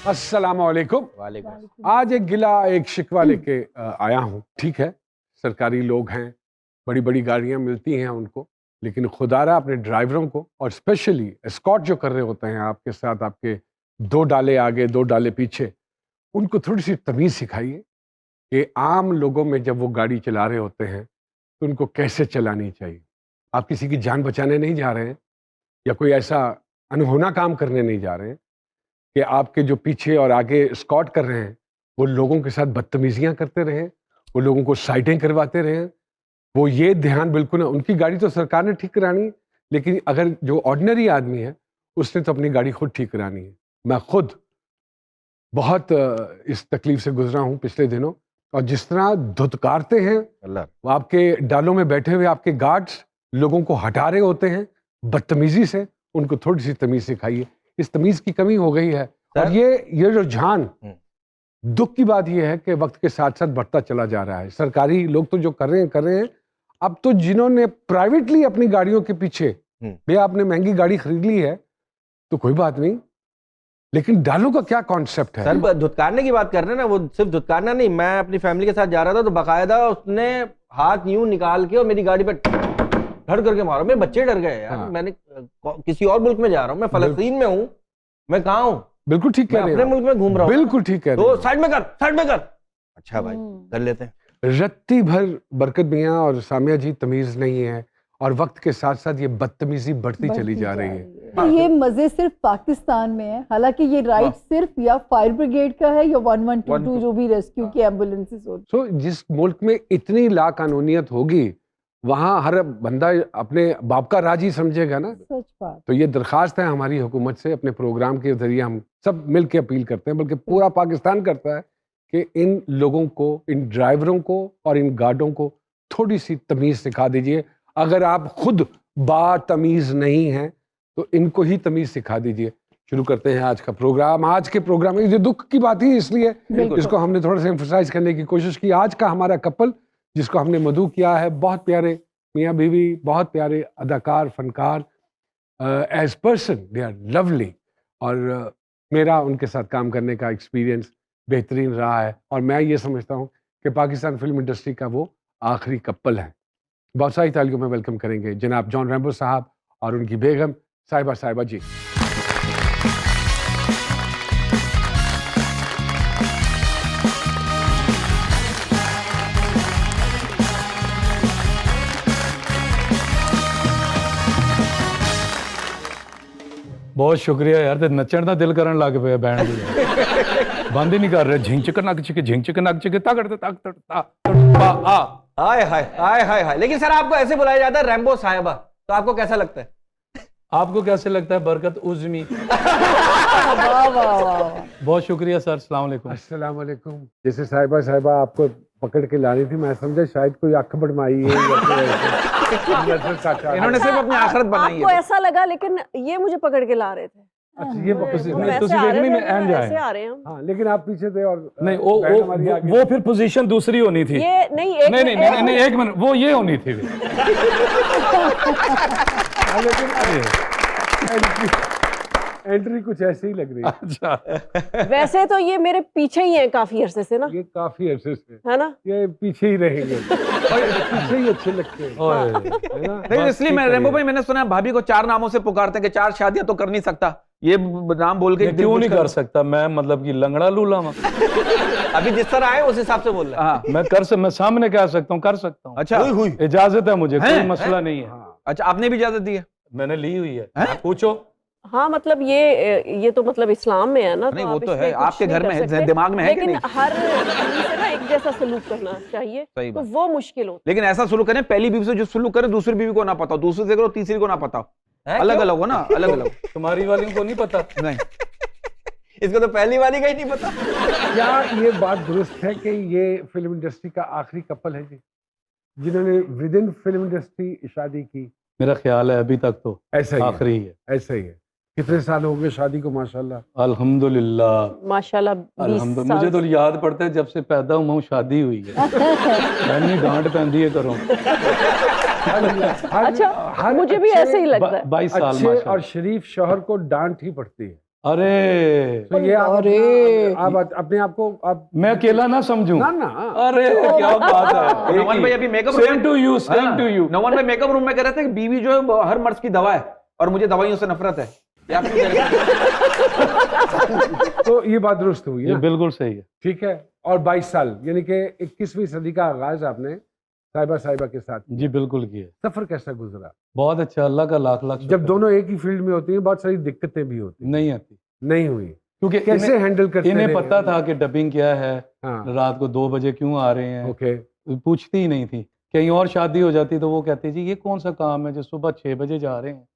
अस्सलाम वालेकुम। वालेकुम। आज एक गिला एक शिकवा लेके आया हूँ। ठीक है, सरकारी लोग हैं, बड़ी बड़ी गाड़ियाँ मिलती हैं उनको, लेकिन खुदारा अपने ड्राइवरों को और स्पेशली एस्कॉर्ट जो कर रहे होते हैं आपके साथ, आपके 2 डाले आगे 2 डाले पीछे, उनको थोड़ी सी तमीज़ सिखाइए कि आम लोगों में जब वो गाड़ी चला रहे होते हैं तो उनको कैसे चलानी चाहिए। आप किसी की जान बचाने नहीं जा रहे हैं या कोई ऐसा अनहोना काम करने नहीं जा रहे हैं कि आपके जो पीछे और आगे स्कॉट कर रहे हैं वो लोगों के साथ बदतमीजियां करते रहे, वो लोगों को साइडें करवाते रहे। वो ये ध्यान बिल्कुल ना, उनकी गाड़ी तो सरकार ने ठीक करानी, लेकिन अगर जो ऑर्डिनरी आदमी है उसने तो अपनी गाड़ी खुद ठीक करानी है। मैं खुद बहुत इस तकलीफ से गुजरा हूँ पिछले दिनों, और जिस तरह धुतकारते हैं वो आपके डालों में बैठे हुए आपके गार्ड्स लोगों को हटा रहे होते हैं बदतमीजी से, उनको थोड़ी सी तमीज सिखाइए। इस तमीज की कमी हो गई है और ये रुझान, दुख की बात यह है कि वक्त के साथ साथ बढ़ता चला जा रहा है। सरकारी लोग तो जो कर रहे हैं। अब तो जिन्होंने प्राइवेटली अपनी गाड़ियों के पीछे, भैया आपने महंगी गाड़ी खरीद ली है तो कोई बात नहीं, लेकिन डालों का क्या कॉन्सेप्ट है? सर धुतकारने की बात कर रहे हैं ना, वो सिर्फ धुतकारना नहीं। मैं अपनी फैमिली के साथ जा रहा था तो बाकायदा उसने हाथ यूं निकाल के और मेरी गाड़ी पे धड़ करके मारा। मेरे बच्चे डर गए यार। हाँ। मैंने किसी और मुल्क में जा रहा हूँ, मैं फलस्तीन में हूँ, मैं कहाँ हूँ? बिल्कुल ठीक कह रहे हैं, अपने मुल्क में घूम रहा हूँ। बिल्कुल ठीक कह रहे तो हैं। साइड में कर, साइड में कर। अच्छा भाई, कर लेते हैं। रत्ती भर बरकत मियाँ और सामिया जी तमीज नहीं है, और वक्त के साथ साथ ये बदतमीजी बढ़ती चली जा रही है। तो ये मजे सिर्फ पाकिस्तान में है, हालांकि ये राइट सिर्फ या फायर ब्रिगेड का है या 1122 जो भी रेस्क्यू की एम्बुलेंसेस होती है। सो जिस मुल्क में इतनी लाकानूनियत होगी वहाँ हर बंदा अपने बाप का राज ही समझेगा ना। सच बात। तो ये दरख्वास्त है हमारी हुकूमत से, अपने प्रोग्राम के जरिए हम सब मिल के अपील करते हैं, बल्कि पूरा पाकिस्तान करता है कि इन लोगों को, इन ड्राइवरों को और इन गार्डों को थोड़ी सी तमीज़ सिखा दीजिए। अगर आप खुद बातमीज़ नहीं हैं तो इनको ही तमीज़ सिखा दीजिए। शुरू करते हैं आज का प्रोग्राम। आज के प्रोग्राम में ये दुख की बात ही इसलिए इसको हमने थोड़ा सा एम्फसाइज करने की कोशिश की। आज का हमारा कपल जिसको हमने मधु किया है, बहुत प्यारे मियाँ बीवी, बहुत प्यारे अदाकार, फनकार, as person they are lovely, और मेरा उनके साथ काम करने का एक्सपीरियंस बेहतरीन रहा है, और मैं ये समझता हूँ कि पाकिस्तान फिल्म इंडस्ट्री का वो आखिरी कपल है। बहुत सारी तालियों में वेलकम करेंगे जनाब जॉन रैम्बो साहब और उनकी बेगम साहिबा जी। बहुत शुक्रिया यार, ते नचण दा दिल करन लग पे बैंड दी बंद ही नहीं कर रहे। झिंचक नक चिके झिंचक नक चिके तगड़ तक ता आ। हाय हाय हाय हाय हाय। लेकिन सर आपको ऐसे बुलाया जाता है रैम्बो साहिबा, तो आपको कैसा लगता है? आपको कैसे लगता है बरकत उज़मी? वाह वाह वाह। बहुत शुक्रिया सर। अस्सलाम वालेकुम। अस्सलाम वालेकुम। जैसे साहिबा आपको पकड़ के ला रही थी, मैं समझा शायद कोई आंख बढ़माई है या कोई ऐसा। इन्होंने सिर्फ अपनी आखिरत बनाई आपको है। ऐसा लगा, लेकिन ये मुझे पकड़ के ला रहे थे। अच्छा, ये तुसी वैसे आ देखनी रहे में थे, एंड वैसे जाए। आ रहे हैं हम। हाँ, लेकिन आप पीछे थे और नहीं बहन हमारी आगे। वो फिर पोजीशन दूसरी होनी थी। ये नहीं, एक नहीं एक मिनट, वो ये होनी थी। हाँ, लेकिन एंट्री कुछ ऐसे ही लग रही है। अच्छा, वैसे तो ये मेरे पीछे ही है काफी अरसे से ना, ये काफी अरसे से है ना? ये पीछे ही रहेंगे और पीछे ही अच्छे लगते हैं, ओए है ना? नहीं, इसलिए मैं रैम्बो भाई, मैंने सुना है भाभी को 4 नामों से पुकारते हैं कि 4 शादियां तो कर नहीं सकता, ये नाम बोल के क्यों नहीं कर सकता? मैं मतलब कि लंगड़ा लूला मैं अभी जिस तरह आए उस हिसाब से बोल रहा है। मैं सामने कह सकता हूँ, कर सकता हूँ। अच्छा, हुई इजाजत है मुझे, कोई हैं? मसला नहीं है। अच्छा, आपने भी इजाजत दी है? मैंने ली हुई है। पूछो। हाँ, मतलब ये तो मतलब इस्लाम में है ना। नहीं, तो वो आप तो इसमें है, कुछ आपके नहीं घर कर में सकते। दिमाग में है कि लेकिन नहीं? हर बीवी से ना एक जैसा सलूक करना चाहिए, सही तो बात। वो मुश्किल होता लेकिन ऐसा शुरू करें, पहली बीवी से जो शुरू करें दूसरी बीवी को ना पता हो, दूसरी से करो तीसरी को ना पता हो, अलग अलग हो ना, अलग अलग। तुम्हारी वाली को नहीं पता? नहीं, इसको तो पहली वाली का ही नहीं पता। क्या ये बात दुरुस्त है कि ये फिल्म इंडस्ट्री का आखिरी कपल है जी जिन्होंने विद इन फिल्म इंडस्ट्री शादी की? मेरा ख्याल है अभी तक तो ऐसा ही है, आखिरी है। ऐसा ही है। कितने साल हो गए शादी को माशाल्लाह? अल्हम्दुलिल्लाह है। माशाल्लाह 20 अल्हम्दुलिल्लाह। मुझे तो याद पड़ता है जब से पैदा हुआ हूँ शादी हुई है। मैंने गांठ पैंदी है करूँ। अच्छा, मुझे भी ऐसे ही लगता है। 22 साल अच्छे और माशाल्लाह। शरीफ शौहर को डांट ही पड़ती है। अरे तो ये आप अरे। आप अपने आप को आप मैं अकेला ना समझूं। ना अरे क्या बात है। नमन भाई अभी makeup same to you, same to you. Naman भाई मेकअप रूम में कह रहे थे कि बीवी जो है हर मर्द की दवा है और मुझे दवाइयों से नफरत है। ये आप क्यों कह रहे हैं? तो ये बात दुरुस्त हुई ये ना? बिल्कुल सही है। ठीक है। और 22 साल यानी कि 21वीं सदी का आगाज आपने साहिबा के साथ जी बिल्कुल किया। सफर कैसा गुजरा? बहुत अच्छा, अल्लाह का लाख लाख जब शुक्र। दोनों एक ही फील्ड में होती हैं बहुत सारी दिक्कतें भी होती हैं। नहीं आती, नहीं हुई? क्योंकि कैसे हैंडल करते इन्हें रहे? पता था कि डबिंग क्या है, हाँ रात को 2 बजे क्यों आ रहे हैं, ओके। पूछती ही नहीं थी। कहीं और शादी हो जाती तो वो कहती जी ये कौन सा काम है जो सुबह 6 बजे जा रहे हैं,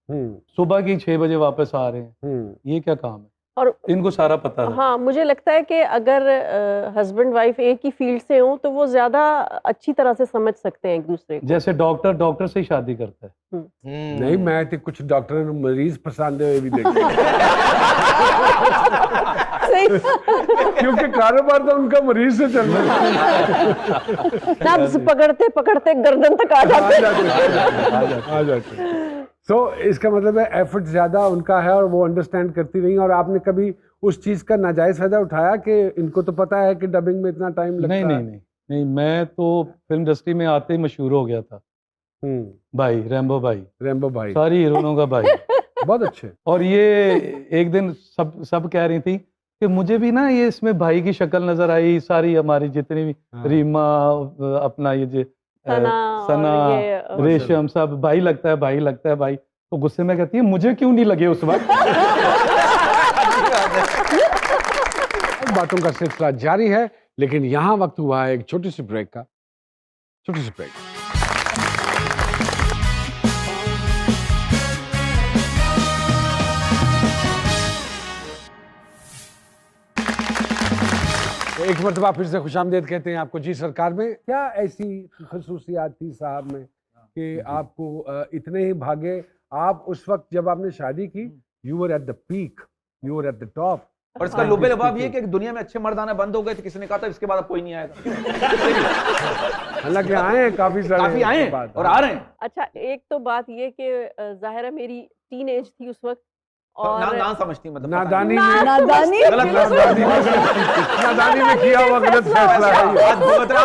सुबह की 6 बजे वापस आ रहे हैं, ये क्या काम है। और इनको सारा पता था। हाँ, मुझे लगता है कि अगर हस्बैंड वाइफ एक ही फील्ड से हो तो वो ज्यादा अच्छी तरह से समझ सकते हैं एक दूसरे को। जैसे डॉक्टर से ही शादी करता है। नहीं मैं तो कुछ डॉक्टर ने मरीज पसंद हुए भी देखे सही। क्योंकि कारोबार तो उनका मरीज से चल रहा है। नब्ज पकड़ते पकड़ते गर्दन तक आ जाते आ जाते। तो इसका मतलब है एफर्ट ज्यादा उनका है और वो अंडरस्टैंड करती रही। और आपने कभी उस चीज का नाजायज फायदा उठाया कि इनको तो पता है कि डबिंग में इतना टाइम लगता नहीं है? नहीं नहीं नहीं, मैं तो फिल्म इंडस्ट्री में आते ही मशहूर हो गया था। भाई रैम्बो भाई, सारी हीरोइनों का भाई। बहुत अच्छे। और ये एक दिन सब कह रही थी कि मुझे भी ना ये इसमें भाई की शक्ल नजर आई। सारी हमारी जितनी भी रीमा, अपना ये जो सना, रेशम, सब भाई लगता है भाई। तो गुस्से में कहती है मुझे क्यों नहीं लगे उस वक्त। बातों का सिलसिला जारी है लेकिन यहाँ वक्त हुआ है एक छोटी सी ब्रेक का। एक मरतबा फिर से खुशामदीद कहते हैं आपको जी सरकार में। क्या ऐसी खसूसियात थी साहब में कि आपको इतने ही भागे? आप उस वक्त जब आपने शादी की you were at the peak, you were at the top. और इसका लुबे लबाब ये कि दुनिया में अच्छे मर्द आना बंद हो गए थे। किसी ने कहा था इसके बाद अब कोई नहीं आएगा। हालांकि आए हैं काफी सारे, काफी आए हैं और आ रहे हैं। अच्छा, एक तो बात ये कि जाहिर है मेरी टीन एज थी उस वक्त और ना समझती मतलब नादानी नादानी में किया हुआ गलत फैसला है।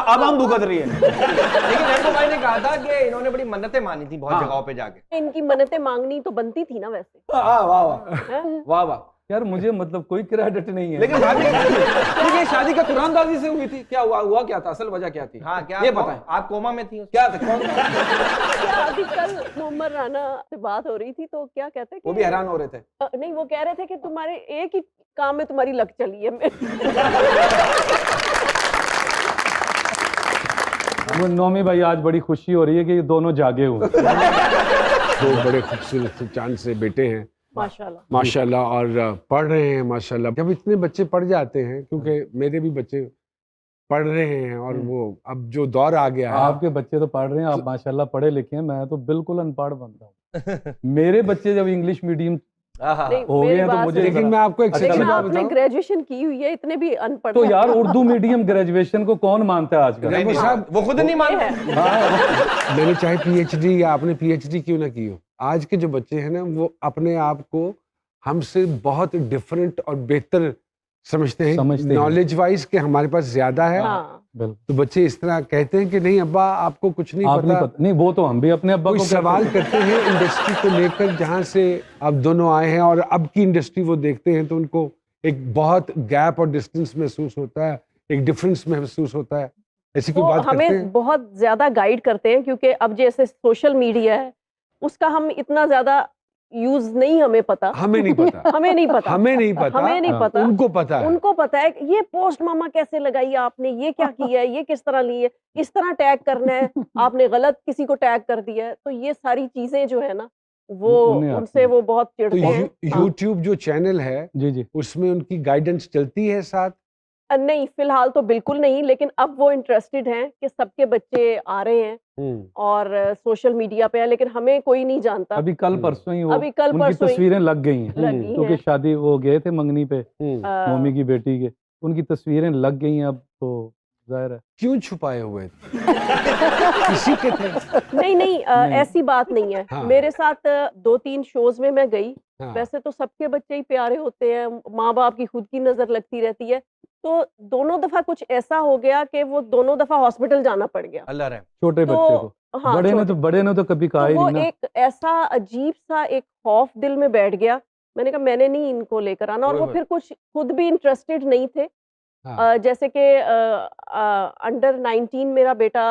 अब हम भुगत रही है। लेकिन रैम्बो भाई ने कहा था कि इन्होंने बड़ी मन्नतें मानी थी बहुत जगहों पे जाके। इनकी मन्नतें मांगनी तो बनती थी ना वैसे। वाह वाह यार मुझे मतलब कोई क्रेडिट नहीं है। लेकिन शादी का कुरानदाजी से हुई थी। क्या हुआ क्या था? असल वजह क्या थी? हाँ क्या ये बताएं। आप कोमा में थी? क्या था? क्या अभी कल मोहम्मद राना से बात हो रही थी तो क्या कहते हैं वो भी हैरान हो रहे थे। नहीं, वो कह रहे थे कि तुम्हारे एक ही काम में तुम्हारी लग चली है। नौमी भाई आज बड़ी खुशी हो रही है कि ये दोनों जागे हुए। दो बड़े खूबसूरत चांद से बेटे हैं माशाल्लाह और पढ़ रहे हैं माशाल्लाह। जब इतने बच्चे पढ़ जाते हैं, क्योंकि मेरे भी बच्चे पढ़ रहे हैं और वो अब जो दौर आ गया है। आपके बच्चे तो पढ़ रहे हैं, आप माशाल्लाह पढ़े लिखे हैं, मैं तो बिल्कुल अनपढ़ बनता हूँ। मेरे बच्चे जब इंग्लिश मीडियम हो गए हैं तो मुझे, लेकिन मैं आपको एक लेकिन आपने ग्रेजुएशन की हुई है, इतने भी अनपढ़ तो यार उर्दू मीडियम ग्रेजुएशन को कौन मानता है आजकल? वो खुद नहीं मानते। मैंने चाहे पीएचडी या आपने पीएचडी क्यों ना की हो, आज के जो बच्चे हैं ना वो अपने आप को हमसे बहुत डिफरेंट और बेहतर समझते हैं नॉलेज वाइज के हमारे पास ज्यादा है। तो बच्चे इस तरह कहते हैं कि नहीं अब्बा आपको कुछ नहीं पता। नहीं वो तो हम भी अपने अब्बा को सवाल करते हैं इंडस्ट्री को लेकर, जहाँ से अब दोनों आए हैं और अब की इंडस्ट्री वो देखते हैं तो उनको एक बहुत गैप और डिस्टेंस महसूस होता है, एक डिफरेंस महसूस होता है। ऐसी कोई बात करते हैं? हमें बहुत ज्यादा गाइड करते हैं क्योंकि अब जैसे सोशल मीडिया है उसका हम इतना ज्यादा यूज नहीं हमें पता। हमें नहीं पता उनको पता है ये पोस्ट मामा कैसे लगाई आपने, ये क्या किया है, ये किस तरह ली है, इस तरह टैग करना है, आपने गलत किसी को टैग कर दिया है। तो ये सारी चीजें जो है ना वो उनसे वो बहुत चिढ़ते हैं। यूट्यूब जो चैनल है जी उसमें उनकी गाइडेंस चलती है साथ? नहीं, फिलहाल तो बिल्कुल नहीं, लेकिन अब वो इंटरेस्टेड हैं कि सबके बच्चे आ रहे हैं और सोशल मीडिया पे है, लेकिन हमें कोई नहीं जानता। अभी कल परसों ही उनकी तस्वीरें लग गई हैं क्योंकि शादी वो गए थे मंगनी पे मम्मी की बेटी के, उनकी तस्वीरें लग गई हैं। अब तो जाहिर है क्यों छुपाए हुए किसी के थे? नहीं, ऐसी बात नहीं है। मेरे साथ 2-3 शोज में मैं गई हाँ, वैसे तो सबके बच्चे ही प्यारे होते हैं, माँ बाप की खुद की नजर लगती रहती है। तो दोनों दफा कुछ ऐसा हो गया कि वो दोनों दफा हॉस्पिटल जाना पड़ गया। अल्लाह रहम। छोटे तो बच्चे को, हाँ, बड़े ने तो कभी कहा तो ही वो नहीं ना। एक ऐसा अजीब सा एक खौफ दिल में बैठ गया। मैंने कहा मैंने नहीं इनको लेकर आना, और ओए वो होए। फिर कुछ खुद भी इंटरेस्टेड नहीं थे। हाँ, जैसे कि अंडर 19 मेरा बेटा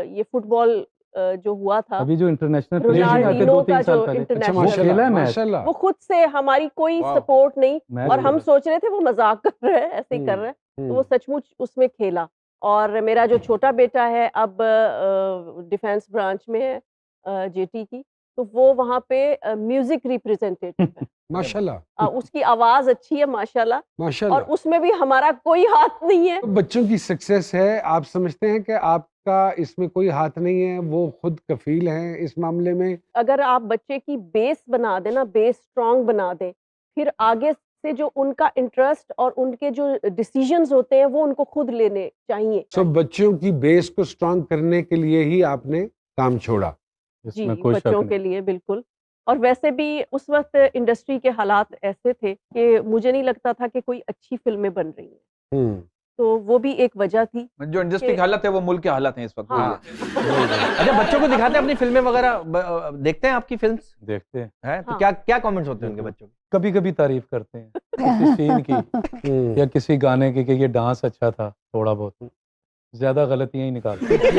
ये फुटबॉल जो हुआ था, अभी जो इंटरनेशनल प्लेयर नहीं आते रोनाल्डिनो 2-3 का साल जो पहले, अच्छा इंटरनेशनल वो माशाल्लाह खेला है मैच। माशाल्लाह। वो खुद से, हमारी कोई वाह। सपोर्ट नहीं, मैच और हम खेला। सोच रहे थे वो मजाक कर रहे हैं, ऐसे ही कर रहे हैं, तो वो सचमुच उसमें खेला। और मेरा जो छोटा बेटा है अब डिफेंस ब्रांच में है, जेटी की, तो वो वहाँ पे म्यूजिक रिप्रेजेंटेटिव है। माशाल्लाह उसकी आवाज अच्छी है माशाल्लाह, और माशाल्लाह। उसमें भी हमारा कोई हाथ नहीं है। तो बच्चों की सक्सेस है, आप समझते हैं कि आपका इसमें कोई हाथ नहीं है, वो खुद कफील हैं इस मामले में? अगर आप बच्चे की बेस बना दें ना, बेस स्ट्रांग बना दें, फिर आगे से जो उनका इंटरेस्ट और उनके जो डिसीजंस होते हैं वो उनको खुद लेने चाहिए। सो बच्चों की बेस को स्ट्रांग करने के लिए ही आपने काम छोड़ा। जी, इसमें कोई शक बच्चों के नहीं। लिए बिल्कुल। और वैसे भी उस वक्त इंडस्ट्री के हालात ऐसे थे कि मुझे नहीं लगता था कि कोई अच्छी फिल्में बन रही हैं, हम्म, तो वो भी एक वजह थी। जो इंडस्ट्री की हालत है वो मुल्क की हालत है इस वक्त। हाँ। अच्छा, बच्चों को दिखाते हैं अपनी फिल्में वगैरह, देखते हैं आपकी फिल्म्स देखते हैं, हैं तो हाँ। क्या क्या कमेंट्स होते हैं उनके बच्चों के? कभी कभी तारीफ करते हैं किसी सीन की हम्म। या किसी गाने की कि ये डांस अच्छा था, थोड़ा बहुत। ज्यादा गलतियां ही निकालते हैं।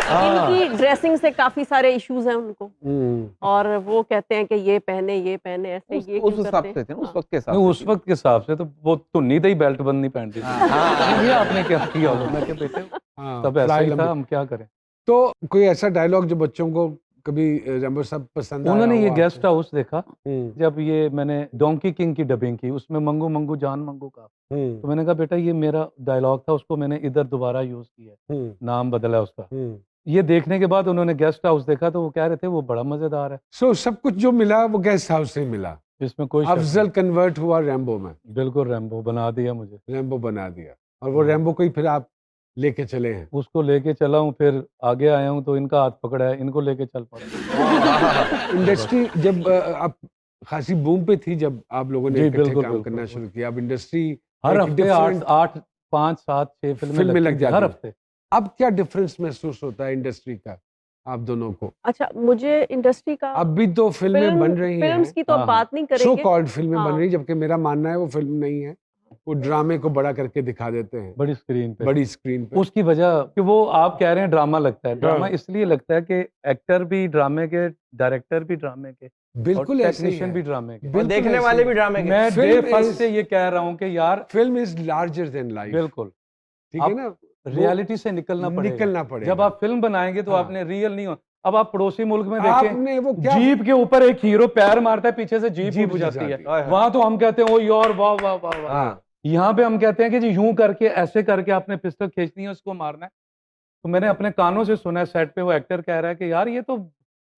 हाँ, इनकी ड्रेसिंग से काफी सारे इश्यूज हैं उनको, हम्म, और वो कहते हैं कि ये पहने ऐसे, उस ये उस क्यों हिसाब करते से हैं? थे ना, उस हाँ। वक्त के हिसाब नहीं, से उस थी। वक्त के हिसाब से तो वो तुन्नी ही बेल्ट बंद नहीं पहनती थी। हाँ। ये आपने क्या किया होगा? मैं क्या बेटे, हाँ, तब ऐसा फ्लाई ही लंबी। था, हम क्या करें। तो कोई ऐसा डायलॉग जो बच्चों को कभी रैम्बो साहब पसंद आया उन्होंने हो ये आपको? गेस्ट हाउस देखा हम्म, जब ये मैंने डोंकी किंग की डबिंग की, उसमें मंगू मंगू जान मंगू का, हम्म, तो मैंने कहा बेटा ये मेरा डायलॉग था, उसको मैंने इधर दोबारा यूज किया है, हम्म, नाम बदला है उसका। हम्म। ये देखने के बाद उन्होंने गेस्ट हाउस देखा तो वो कह रहे थे वो बड़ा मजेदार है, सो सब कुछ जो मिला वो गेस्ट हाउस से मिला। इसमें कोई शक अफजल कन्वर्ट हुआ रैम्बो में, नहीं। बिल्कुल रैम्बो बना दिया मुझे। रैम्बो बना दिया, और वो रैम्बो को ही फिर आप लेके चले हैं। उसको लेके चला हूँ, फिर आगे आया हूँ तो इनका हाथ पकड़ा है, इनको लेके चल पड़ा। इंडस्ट्री जब आप खासी बूम पे थी, जब आप लोगों ने जी, इकट्ठे बिल्कुल, काम बिल्कुल, करना शुरू किया, अब इंडस्ट्री हर एक हफ्ते different- 8 5 7 6 फिल्में फिल्में लग लगती थी, जाती हर हैं। हफ्ते। अब क्या डिफरेंस महसूस होता है इंडस्ट्री का आप दोनों को? अच्छा, मुझे इंडस्ट्री का अब भी तो फिल्में बन रही हैं, फिल्म्स की तो हाँ, अब बात नहीं सो करेंगे। कॉल्ड फिल्में बन हाँ। रही, जबकि मेरा मानना है वो फिल्म नहीं है, वो ड्रामे को बड़ा करके दिखा देते हैं बड़ी स्क्रीन पे। बड़ी स्क्रीन पे। उसकी वजह कि वो आप कह रहे हैं ड्रामा लगता है, ड्रामा हाँ। इसलिए लगता है कि एक्टर भी ड्रामे के, डायरेक्टर भी ड्रामे के, और बिल्कुल ऐसे ही टेक्नीशियन है। भी ड्रामे के। और बिल्कुल देखने ऐसे वाले ही भी है। ड्रामे के। मैं डे Film फर्स्ट is- से ये कह रहा हूँ कि यार film is larger than life, बिल्कुल ठीक है आप ना? रियलिटी से निकलना पड़ेगा। निकलना पड़ेगा। जब आप फिल्म बनाएंगे तो हाँ। आपने रियल नहीं हो। अब आप पड़ोसी मुल्क में देखें, आपने वो क्या जीप के ऊपर एक हीरो पैर मारता है, पीछे से जीप जीप उठ उठ जाती है। जाती है। हाय हाय। वहां तो हम कहते हैं ओ यार वाह वाह वाह वाह। हाँ। यहाँ पे हम कहते हैं कि जी यूं करके ऐसे करके आपने पिस्टल खींचनी है, उसको मारना है। तो मैंने अपने कानों से सुना है, सेट पे वो एक्टर कह रहा है कि यार ये तो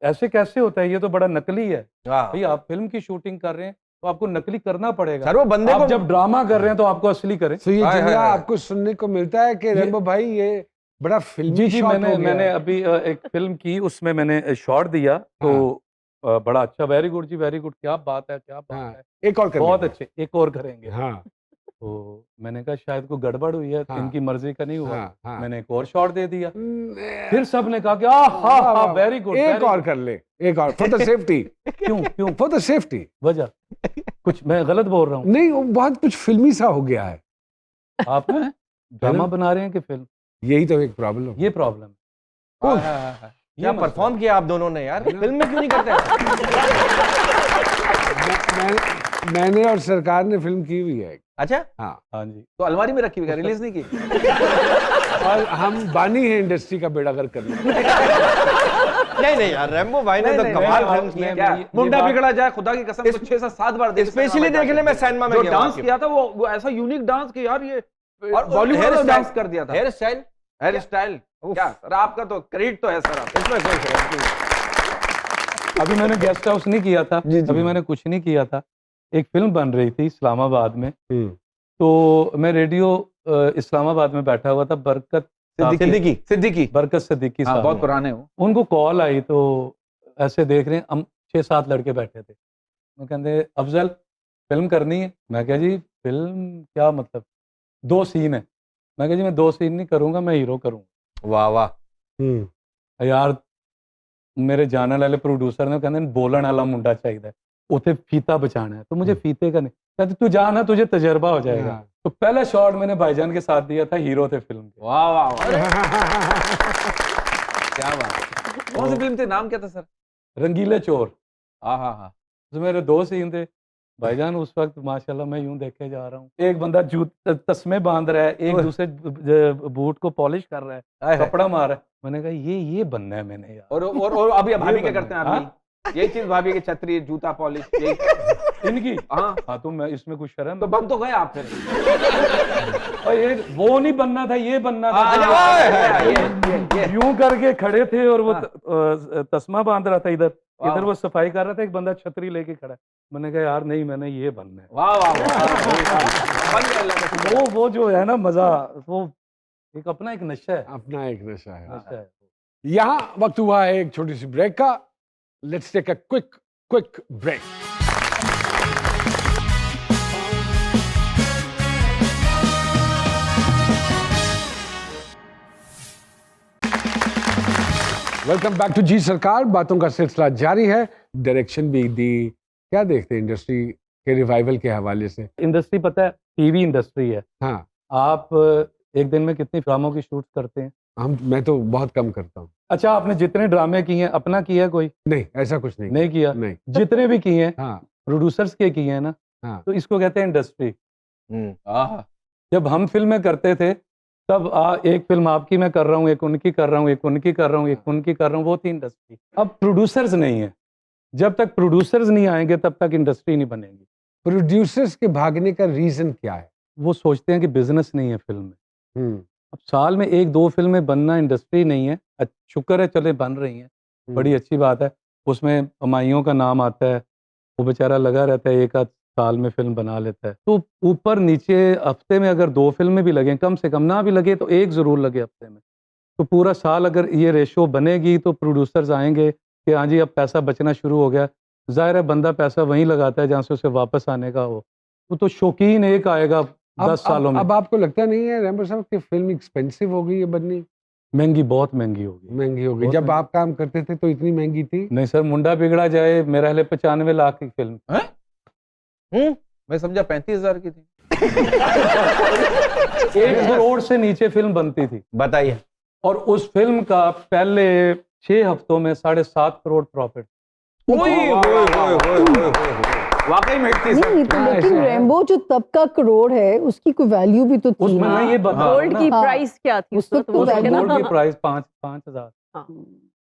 ऐसे कैसे होता है, ये तो बड़ा नकली है। हाँ। भाई आप फिल्म की शूटिंग कर रहे हैं तो आपको नकली करना पड़ेगा। सर वो बंदे आप को जब ड्रामा कर रहे हैं तो आपको असली करें। तो ये हाय, हाय, जुमला हाय। आपको सुनने को मिलता है कि रैम्बो भाई ये बड़ा फिल्मी जी जी, शॉट मैंने हो गया मैंने है। अभी एक फिल्म की, उसमें मैंने शॉट दिया तो बड़ा अच्छा, वेरी गुड जी, वेरी गुड, क्या बात है, क्या बात हाँ, है, एक और कर बहुत लेंगे। अच्छे, एक और करेंगे। हाँ तो मैंने कहा शायद कोई गड़बड़ हुई है, हाँ। इनकी मर्जी का नहीं हुआ। हाँ हाँ। मैंने एक और शॉट दे दिया, फिर फिर सबने कहा कि हा हा वेरी गुड, एक और कर ले, एक और फॉर द सेफ्टी, क्यों क्यों फॉर द सेफ्टी। वजह कुछ मैं गलत बोल रहा हूँ? नहीं, वो बहुत कुछ फिल्मी सा हो गया है, आप ड्रामा बना रहे हैं कि फिल्म, यही तो एक प्रॉब्लम है। ये प्रॉब्लम है। हाँ, हाँ, हाँ, हाँ। क्या मसला परफॉर्म किया आप दोनों ने यार, है ना? फिल्म में क्यों नहीं करते ऐसा? मैंने और सरकार ने फिल्म की हुई है। अच्छा, हाँ, हाँ जी, तो अलमारी में रखी हुई है, रिलीज नहीं की। और हम बानी हैं इंडस्ट्री का बेड़ा गर्क करने। नहीं नहीं यार, रैम्बो भाई ने नहीं, तो नहीं, कमाल नहीं, फिल्म की है। क्या ये मुंडा बात- बिगड़ा जाए, खुदा की कसम, 6 से 7 बार देख स्पेशली देखने मैं सिनेमा में जो गया डांस हूँ। किया था वो ऐसा यूनिक डांस कि यार ये और बॉलीवुड हेयर में स्टाइल- डांस कर दिया था। हेयर स्टाइल हेयर स्टाइल क्या सर, आपका तो क्रेडिट तो है सर, आप इसमें कोई शक नहीं। अभी मैंने गेस्ट हाउस नहीं किया था, जी, जी। अभी मैंने कुछ नहीं किया था। एक फिल्म बन रही थी इस्लामाबाद में, हम्म, तो मैं रेडियो इस्लामाबाद में बैठा हुआ था, बरकत सिद्दीकी सिद्दीकी हाँ, साहब बहुत हैं। पुराने हो। उनको कॉल आई तो ऐसे देख रहे हैं, हम 6-7 लड़के बैठे थे, वो कहते अफजल फिल्म करनी है। मैं कहा जी फिल्म क्या मतलब, 2 सीन है। मैं कहा जी मैं 2 सीन नहीं करूँगा, मैं हीरो करूँगा। वाह वाह। यार मेरे जाने वाले प्रोड्यूसर ने कहते बोलन वाला मुंडा चाहिए, उसे फीता बचाना है, तो मुझे फीते का नहीं। कहते तू जा ना, तुझे तजर्बा हो जाएगा। हाँ। तो पहला शॉट मैंने भाईजान के साथ दिया था, हीरो थे फिल्म के। वाह वाह वाह, क्या बात। कौन सी फिल्म थी, नाम क्या था सर? रंगीले चोर। हाँ हाँ हाँ। तो मेरे 2 सीन थे भाईजान। उस वक्त माशाल्लाह मैं यूं देखे जा रहा हूँ, एक बंदा तस्मे बांध रहा है, एक दूसरे बूट को पॉलिश कर रहा है, कपड़ा मार रहा है। मैंने कहा ये बनना है मैंने यार। और अभी भाभी क्या बनना करते हैं है, अभी? यही चीज भाभी की, छतरी, जूता पॉलिश, इनकी। हाँ हाँ तो मैं इसमें कुछ शर्म तो बन तो गए आप फिर। और ये वो नहीं बनना था, ये बनना था। ये यूं करके खड़े थे और वो तस्मा बांध रहा था, इधर वो सफाई कर रहा था, एक बंदा छतरी लेके खड़ा है। मैंने कहा यार नहीं, मैंने ये बनना है। वाह वाह वाह, बन गए अल्लाह का शुक्र। वो जो है ना मजा, वो एक अपना एक नशा है। अपना एक नशा है। नशा है। यहाँ वक्त हुआ है एक छोटी सी ब्रेक का। Let's take a quick break. Welcome back to Ji Sarkar. बातों का सिलसिला जारी है, डायरेक्शन भी दी। क्या देखते हैं इंडस्ट्री के रिवाइवल के हवाले से? इंडस्ट्री पता है, टीवी इंडस्ट्री है। हाँ, आप एक दिन में कितनी फिल्मों की शूट करते हैं? मैं तो बहुत कम करता हूँ। अच्छा, आपने जितने ड्रामे किए हैं अपना किया कोई? नहीं, ऐसा कुछ नहीं। नहीं किया। नहीं। जितने भी किए हैं हाँ प्रोड्यूसर्स के किए हैं ना, हाँ। तो इसको कहते हैं इंडस्ट्री। आहा। जब हम फिल्में करते थे तब एक फिल्म आपकी मैं कर रहा हूँ, एक उनकी कर रहा हूँ, एक उनकी कर रहा हूँ, एक उनकी कर रहा हूँ, वो थी इंडस्ट्री। अब प्रोड्यूसर्स नहीं है। जब तक प्रोड्यूसर्स नहीं आएंगे तब तक इंडस्ट्री नहीं बनेगी। प्रोड्यूसर्स के भागने का रीजन क्या है? वो सोचते हैं कि बिजनेस नहीं है फिल्म में। अब साल में 1-2 फिल्में बनना इंडस्ट्री नहीं है। शुक्र है चले बन रही हैं, बड़ी अच्छी बात है। उसमें अमाइयों का नाम आता है, वो बेचारा लगा रहता है, 1 आध साल में फिल्म बना लेता है। तो ऊपर नीचे हफ्ते में अगर 2 फिल्में भी लगें, कम से कम ना भी लगे तो 1 जरूर लगे हफ्ते में, तो पूरा साल अगर ये रेशो बनेगी तो प्रोड्यूसर्स आएंगे कि हाँ जी अब पैसा बचना शुरू हो गया। जाहिर है बंदा पैसा वहीं लगाता है जहाँ से उसे वापस आने का हो। वो तो शौकीन एक आएगा 10 सालों में। अब आपको लगता नहीं है रैम्बो साहब कि फिल्म एक्सपेंसिव हो गई है बननी? महंगी, बहुत महंगी होगी। महंगी हो गई। बहुत जब महंगी। आप काम करते थे तो इतनी महंगी थी? नहीं सर, मुंडा बिगड़ा जाए मेरा हले 95 लाख की फिल्म। मैं समझा 35,000 की थी। 1 करोड़ से नीचे फिल्म बनती थी। बताइए। और उस फिल्म का पहले 6 हफ्तों में 7.5 करोड़ प्रॉफिट। वाकई में हिट थी सर। नहीं तो लेकिन रैम्बो जो तब का करोड़ है उसकी कोई वैल्यू भी तो थी उसमें ना। मैं ये बता गोल्ड की हाँ। प्राइस क्या थी उस वक्त तो वो देखे ना। गोल्ड की प्राइस 5,000।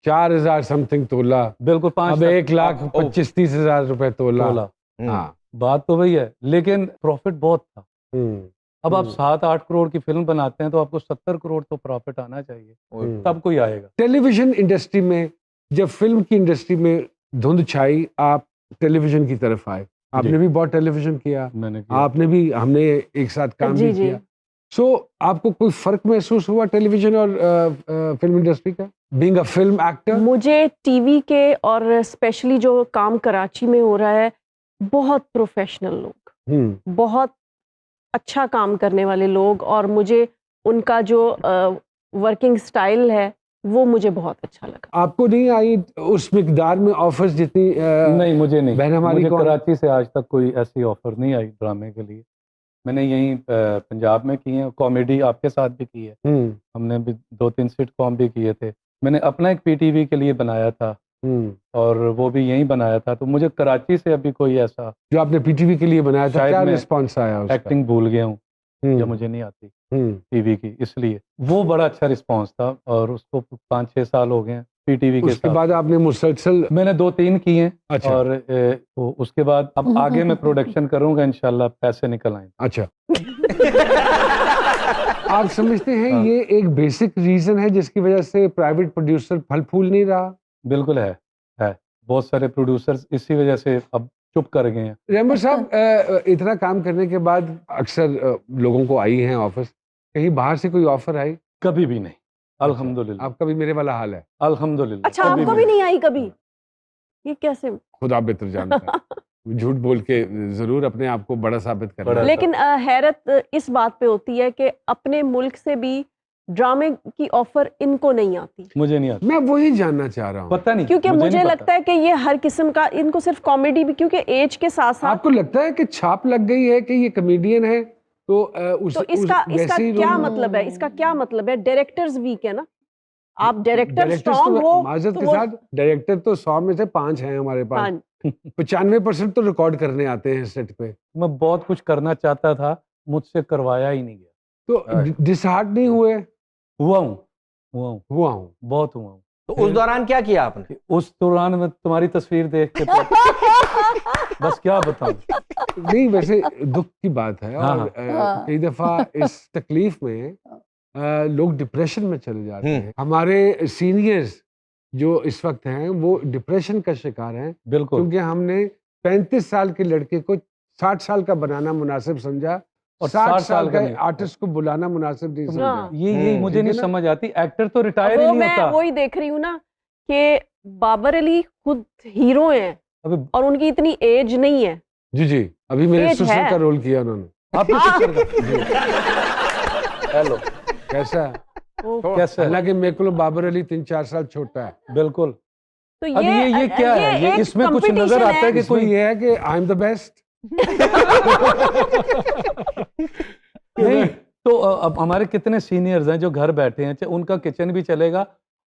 4,000 समथिंग तोला। बिल्कुल 5 अब 1,25,30,000 रुपए तोला। हाँ। बात तो वही है, लेकिन प्रॉफिट बहुत था। अब आप 7-8 करोड़ की फिल्म बनाते हैं तो आपको 70 करोड़ तो प्रॉफिट आना चाहिए, तब कोई आएगा। टेलीविजन इंडस्ट्री में, जब फिल्म की इंडस्ट्री में धुंध छाई, आप टेलीविजन की तरफ आए। आपने भी बहुत टेलीविजन किया, मैंने किया। आपने भी, हमने एक साथ काम जी, भी जी। किया। सो आपको कोई फर्क महसूस हुआ टेलीविजन और फिल्म इंडस्ट्री का, बीइंग अ फिल्म एक्टर? मुझे टीवी के और स्पेशली जो काम कराची में हो रहा है, बहुत प्रोफेशनल लोग, बहुत अच्छा काम करने वाले लोग, और मुझे उनका जो वर्किंग स्टाइल है वो मुझे बहुत अच्छा लगा। आपको नहीं आई उस मिकदार में ऑफर्स जितनी? नहीं, मुझे नहीं। बहन हमारी मुझे कौन? कराची से आज तक कोई ऐसी ऑफर नहीं आई ड्रामे के लिए। मैंने यहीं पंजाब में की है, कॉमेडी आपके साथ भी की है, हमने भी 2-3 सिटकॉम भी किए थे। मैंने अपना एक पीटीवी के लिए बनाया था और वो भी यहीं बनाया था। तो मुझे कराची से अभी कोई ऐसा, जो आपने पीटीवी के लिए बनाया था, शायद क्या मैं रिस्पांस आया उसका? एक्टिंग भूल गया हूँ या मुझे नहीं आती टीवी की, इसलिए वो बड़ा अच्छा रिस्पांस था। और उसको 5-6 साल हो गए हैं पीटीवी के उसके साथ। बाद आपने मुसलसल? मैंने 2-3 किए हैं। अच्छा। और उसके बाद अब आगे मैं प्रोडक्शन करूंगा, इंशाल्लाह पैसे निकल आएंगे। अच्छा। आप समझते हैं ये एक बेसिक रीजन है जिसकी वजह से प्राइवेट प्रोड्यूसर फल फूल नहीं रहा? बिल्कुल है। बहुत सारे प्रोड्यूसर्स इसी वजह से अब चुप कर गए हैं। रैम्बो साहब, इतना काम करने के बाद अक्सर लोगों को आई हैं ऑफर्स, कहीं बाहर से कोई ऑफर आई? कभी भी नहीं, अल्हम्दुलिल्लाह। आपका भी मेरे वाला हाल है? अल्हम्दुलिल्लाह। अच्छा, आपको भी नहीं आई कभी? ये कैसे? खुदा बेहतर जानता है। झूठ बोल के जरूर अपने आप को बड़ा साबित कर रहे हैं। लेकिन हैरत इस बात पे होती है कि अपने मुल्क से भी ड्रामे की ऑफर इनको नहीं आती, मुझे नहीं आता, मैं वही जानना चाह रहा हूँ। पता नहीं, क्योंकि मुझे नहीं लगता है कि ये हर किस्म का, इनको सिर्फ कॉमेडी भी, क्योंकि एज के साथ साथ आपको लगता है कि छाप लग गई है कि ये कॉमेडियन है तो तो इसका क्या मतलब है, इसका क्या मतलब है? डायरेक्टर्स वीक है ना, आप डायरेक्टर स्ट्रांग हो माजरत तो के वो- साथ डायरेक्टर तो 100 में से 5 हैं हमारे पास। हाँ, 95% तो रिकॉर्ड करने आते हैं सेट पे। मैं बहुत कुछ करना चाहता था, मुझसे करवाया ही नहीं गया। तो डिसहार्ट नहीं हुए? हुआ हुआ हूँ। बहुत हुआ हूँ। तो उस दौरान क्या किया आपने? उस दौरान मैं तुम्हारी तस्वीर देख के तो बस क्या बताऊं। नहीं, वैसे दुख की बात है। हाँ, और हाँ। कई दफा इस तकलीफ में लोग डिप्रेशन में चले जाते हम्म। हैं। हमारे सीनियर्स जो इस वक्त हैं वो डिप्रेशन का शिकार हैं, बिल्कुल। क्योंकि हमने 35 साल के लड़के को 60 साल का बनाना मुनासिब समझा और 60 साल का नहीं। आर्टिस्ट को बुलाना मुनासिब नहीं समझा। हाँ। ये मुझे ठीक है नहीं ना? समझ आती। एक्टर तो रिटायर ही वो नहीं मैं होता। वही देख रही हूँ ना कि बाबर अली खुद हीरो हैं अभी और उनकी इतनी एज नहीं है। जी जी, अभी मेरे एज ससुर है। का रोल किया उन्होंने। आपके पिक्चर का हेलो कैसा है? कैसा है? हालांकि मेरे को बाबर अली 3-4 साल छोटा है। बिल्कुल। तो अब ये क्या है? ये एक इसमें कुछ नजर competition आता है कि इसमें कोई ये है कि आई एम द बेस्ट। नहीं। तो अब हमारे कितने सीनियर्स हैं जो घर बैठे हैं, उनका किचन भी चलेगा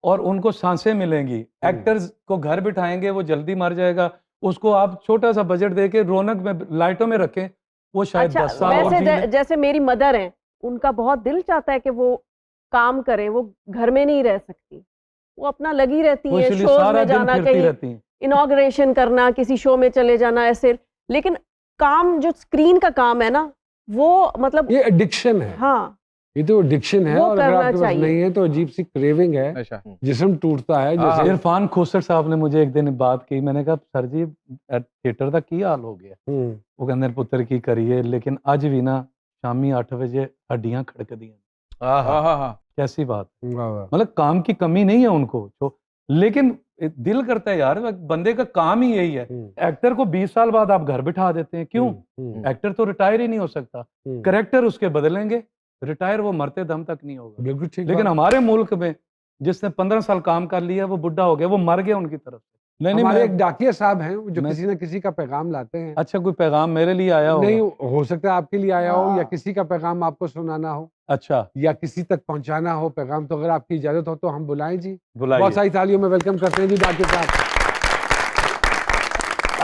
और उनको सांसें मिलेंगी। एक्टर्स को घर बिठाएंगे, वो जल्दी मर जाएगा। उसको आप छोटा सा बजट दे के रौनक में, लाइटों में रखें, वो शायद अच्छा, 10 साल और वैसे जी ले। जैसे मेरी मदर हैं, उनका बहुत दिल चाहता है कि वो काम करें, वो घर में नहीं रह सकती, वो अपना लगी रहती वो है, इसलिए शोज सारा में दिन जाना, फिरती कहीं रहती हैं। इनॉग्रेशन करना, किसी शो में चले जाना, ऐसे। लेकिन काम जो स्क्रीन का काम है ना, वो मतलब ये एडिक्शन है। हाँ, ये तो एडिक्शन है। वो और अगर करना आपके पास चाहिए। नहीं है तो अजीब सी क्रेविंग है, अच्छा जिस्म टूटता है हाँ। जैसे। इरफान खोसर साहब ने मुझे एक दिन बात की, मैंने कहा सर जी थिएटर का की हाल हो गया। वो कहते पुत्र की करिए, लेकिन अज भी ना शामी 8 बजे हड्डियां खड़कदियां। हाँ हाँ हाँ कैसी बात है। वाह वाह। मतलब काम की कमी नहीं है उनको, लेकिन दिल करता है यार, बंदे का काम ही यही है। एक्टर को 20 साल बाद आप घर बिठा देते हैं, क्यों? एक्टर तो रिटायर ही नहीं हो सकता। करेक्टर उसके बदलेंगे, रिटायर वो मरते दम तक नहीं होगा। बिल्कुल ठीक। लेकिन हमारे मुल्क में जिसने 15 साल काम कर लिया, वो बुढ़ा हो गया, वो मर गया उनकी तरफ से। नहीं हमारे मैं- एक डाकिया साहब हैं जो मैं- किसी न किसी का पैगाम लाते हैं। अच्छा, कोई पैगाम मेरे लिए आया हो? नहीं, हो सकता है आपके लिए आया हो, या हाँ। किसी का पैगाम आपको सुनाना हो, अच्छा, या किसी तक पहुंचाना हो पैगाम। तो अगर आपकी इजाजत हो तो हम बुलाएं जी। बहुत बुलाइए। सारी तालियों में वेलकम करते हैं जी डाकिया साहब।